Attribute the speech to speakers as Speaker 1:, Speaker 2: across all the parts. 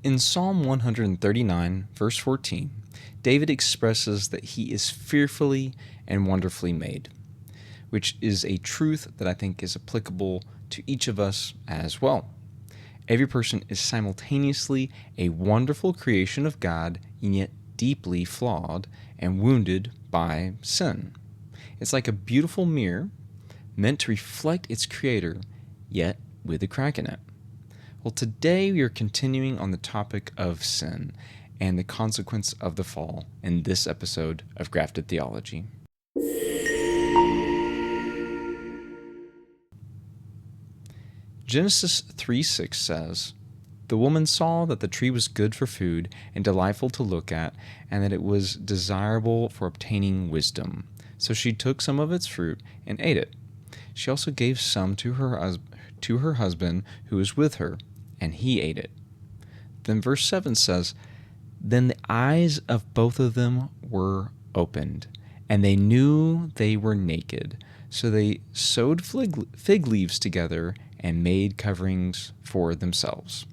Speaker 1: In Psalm 139, verse 14, David expresses that he is fearfully and wonderfully made, which is a truth that I think is applicable to each of us as well. Every person is simultaneously a wonderful creation of God, and yet deeply flawed and wounded by sin. It's like a beautiful mirror meant to reflect its creator, yet with a crack in it. Well, today we are continuing on the topic of sin and the consequence of the fall in this episode of Grafted Theology. Genesis 3:6 says, "The woman saw that the tree was good for food and delightful to look at, and that it was desirable for obtaining wisdom. So she took some of its fruit and ate it. She also gave some to her husband who was with her, and he ate it." Then verse 7 says, "Then the eyes of both of them were opened, and they knew they were naked. So they sewed fig leaves together and made coverings for themselves."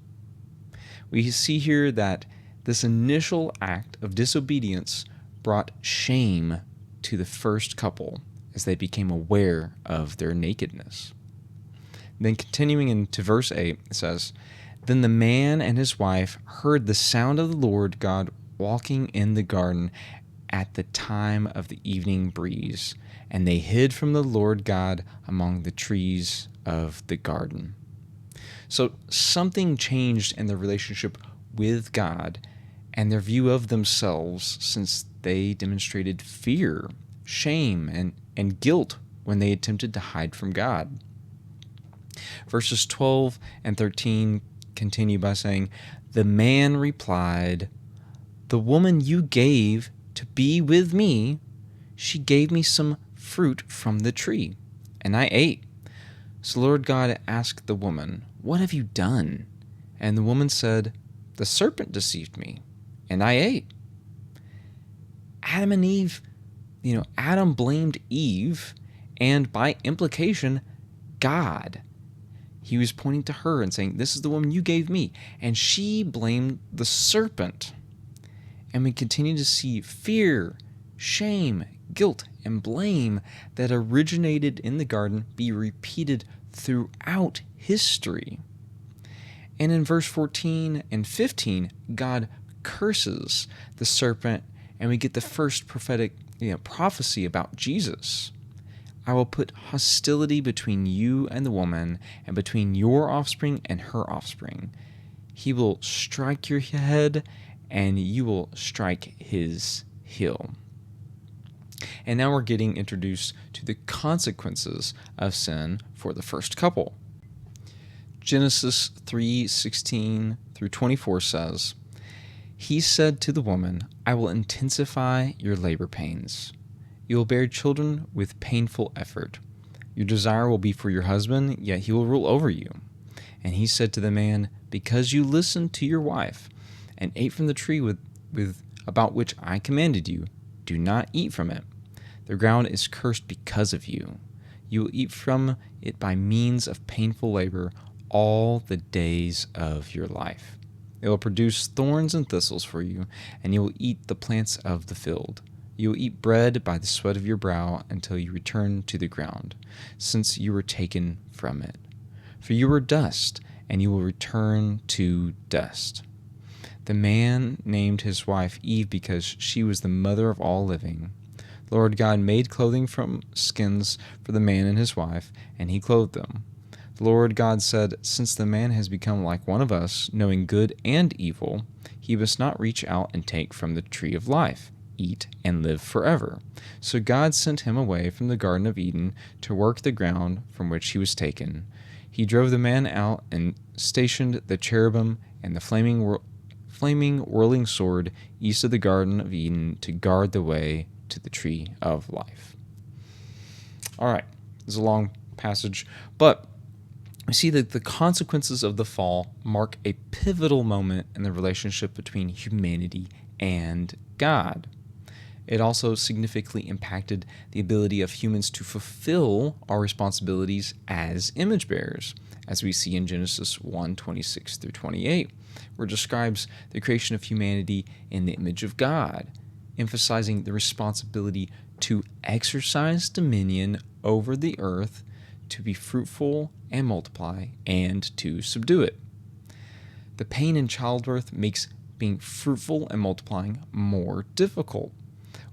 Speaker 1: We see here that this initial act of disobedience brought shame to the first couple as they became aware of their nakedness. Then continuing into verse 8, it says, "Then the man and his wife heard the sound of the Lord God walking in the garden at the time of the evening breeze, and they hid from the Lord God among the trees of the garden." So something changed in their relationship with God and their view of themselves, since they demonstrated fear, shame, and guilt when they attempted to hide from God. Verses 12 and 13 continue by saying, "The man replied, 'The woman you gave to be with me, she gave me some fruit from the tree, and I ate.' So Lord God asked the woman, 'What have you done?' And the woman said, 'The serpent deceived me, and I ate.'" Adam blamed Eve, and by implication, God. He was pointing to her and saying, "This is the woman you gave me." And she blamed the serpent. And we continue to see fear, shame, guilt, and blame that originated in the garden be repeated throughout history. And in verse 14 and 15, God curses the serpent, and we get the first prophetic prophecy about Jesus. "I will put hostility between you and the woman, and between your offspring and her offspring. He will strike your head, and you will strike his heel." And now we're getting introduced to the consequences of sin for the first couple. Genesis 3:16 through 24 says, "He said to the woman, 'I will intensify your labor pains. You will bear children with painful effort. Your desire will be for your husband, yet he will rule over you.' And he said to the man, 'Because you listened to your wife and ate from the tree about which I commanded you, do not eat from it. The ground is cursed because of you. You will eat from it by means of painful labor all the days of your life. It will produce thorns and thistles for you, and you will eat the plants of the field. You will eat bread by the sweat of your brow until you return to the ground, since you were taken from it. For you were dust, and you will return to dust.' The man named his wife Eve because she was the mother of all living. The Lord God made clothing from skins for the man and his wife, and he clothed them. The Lord God said, 'Since the man has become like one of us, knowing good and evil, he must not reach out and take from the tree of life, eat, and live forever.' So God sent him away from the Garden of Eden to work the ground from which he was taken. He drove the man out and stationed the cherubim and the flaming whirling sword east of the Garden of Eden to guard the way to the tree of life." All right, this is a long passage, but we see that the consequences of the fall mark a pivotal moment in the relationship between humanity and God. It also significantly impacted the ability of humans to fulfill our responsibilities as image bearers, as we see in Genesis 1:26 through 28, where it describes the creation of humanity in the image of God, emphasizing the responsibility to exercise dominion over the earth, to be fruitful and multiply, and to subdue it. The pain in childbirth makes being fruitful and multiplying more difficult,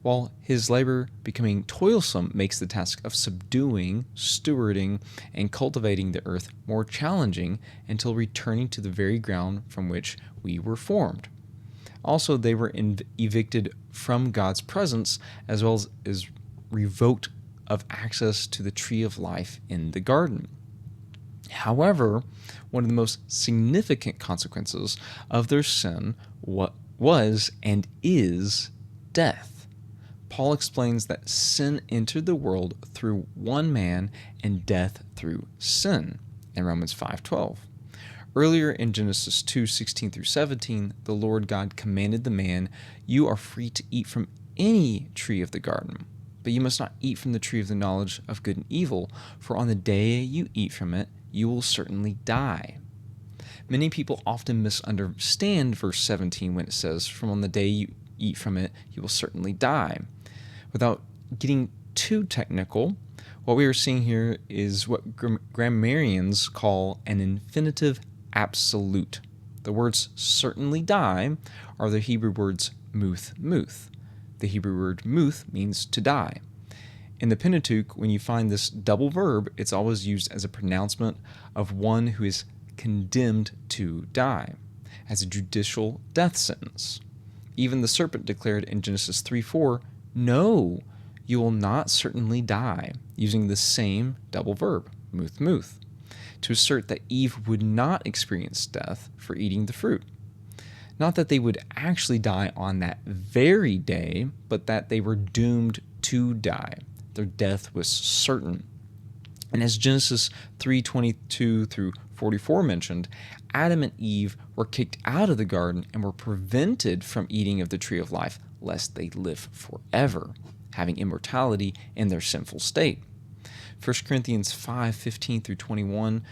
Speaker 1: while his labor becoming toilsome makes the task of subduing, stewarding, and cultivating the earth more challenging until returning to the very ground from which we were formed. Also, they were evicted from God's presence, as well as revoked of access to the tree of life in the garden. However, one of the most significant consequences of their sin was and is death. Paul explains that sin entered the world through one man and death through sin in Romans 5:12. Earlier in Genesis 2:16 through 17, the Lord God commanded the man, "You are free to eat from any tree of the garden, but you must not eat from the tree of the knowledge of good and evil, for on the day you eat from it, you will certainly die." Many people often misunderstand verse 17 when it says, "From on the day you eat from it, you will certainly die." Without getting too technical, what we are seeing here is what grammarians call an infinitive absolute. The words certainly die are the Hebrew words muth. The Hebrew word muth means to die. In the Pentateuch, when you find this double verb, it's always used as a pronouncement of one who is condemned to die, as a judicial death sentence. Even the serpent declared in Genesis 3:4, "No, you will not certainly die," using the same double verb, muth, to assert that Eve would not experience death for eating the fruit. Not that they would actually die on that very day, but that they were doomed to die. Their death was certain. And as Genesis 3:22 through 44 mentioned, Adam and Eve were kicked out of the garden and were prevented from eating of the tree of life, lest they live forever, having immortality in their sinful state. 1 Corinthians 5:15 through 21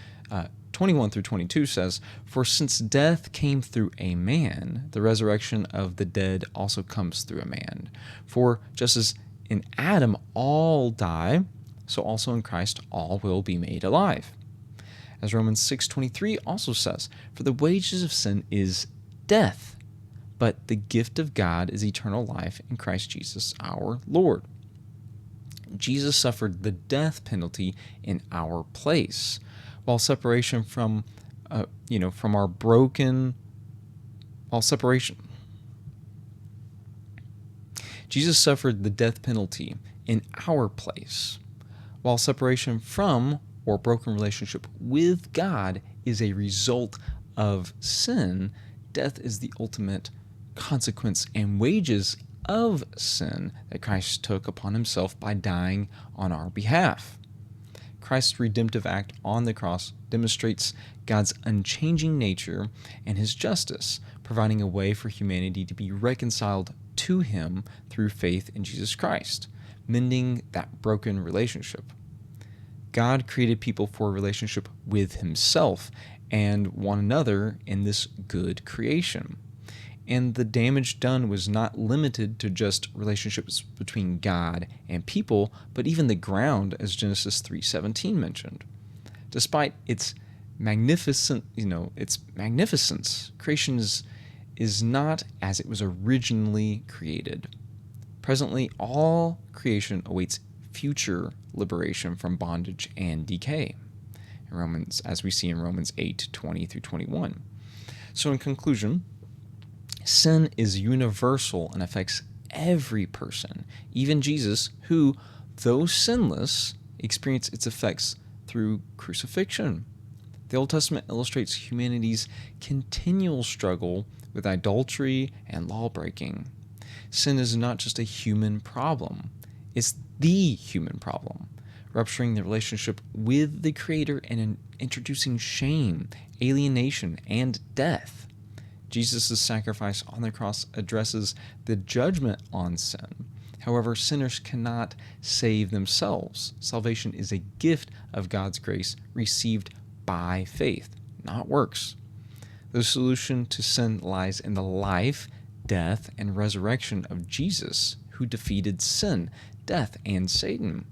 Speaker 1: through 22 says, "For since death came through a man, the resurrection of the dead also comes through a man. For just as in Adam all die, so also in Christ all will be made alive." As Romans 6:23 also says, "For the wages of sin is death, but the gift of God is eternal life in Christ Jesus our Lord." Jesus suffered the death penalty in our place, while separation from our broken, Jesus suffered the death penalty in our place, while separation from or broken relationship with God is a result of sin. Death is the ultimate consequence and wages of sin that Christ took upon himself by dying on our behalf. Christ's redemptive act on the cross demonstrates God's unchanging nature and his justice, providing a way for humanity to be reconciled to him through faith in Jesus Christ, mending that broken relationship. God created people for a relationship with himself and one another in this good creation. And the damage done was not limited to just relationships between God and people, but even the ground, as Genesis 3:17 mentioned. Despite its magnificence, creation is not as it was originally created. Presently, all creation awaits future liberation from bondage and decay, as we see in Romans 8:20 through 21. So in conclusion, sin is universal and affects every person, even Jesus, who, though sinless, experienced its effects through crucifixion. The Old Testament illustrates humanity's continual struggle with idolatry and law-breaking. Sin is not just a human problem, it's the human problem, rupturing the relationship with the Creator and introducing shame, alienation, and death. Jesus' sacrifice on the cross addresses the judgment on sin, However, sinners cannot save themselves. Salvation is a gift of God's grace received by faith, not works. The solution to sin lies in the life, death, and resurrection of Jesus, who defeated sin, death, and Satan.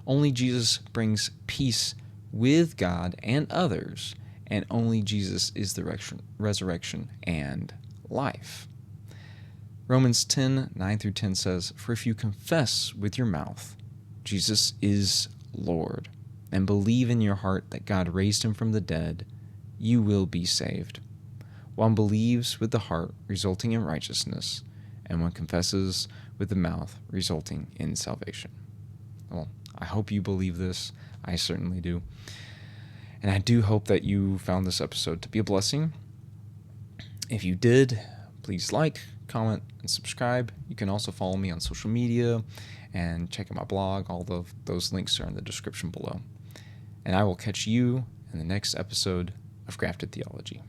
Speaker 1: Only Jesus brings peace with God and others, and only Jesus is the resurrection and life. Romans 10:9-10 says, "For if you confess with your mouth Jesus is Lord, and believe in your heart that God raised him from the dead, you will be saved. One believes with the heart, resulting in righteousness, and one confesses with the mouth, resulting in salvation." Well, I hope you believe this. I certainly do. And I do hope that you found this episode to be a blessing. If you did, please like, comment, and subscribe. You can also follow me on social media and check out my blog. All of those links are in the description below. And I will catch you in the next episode of Grafted Theology.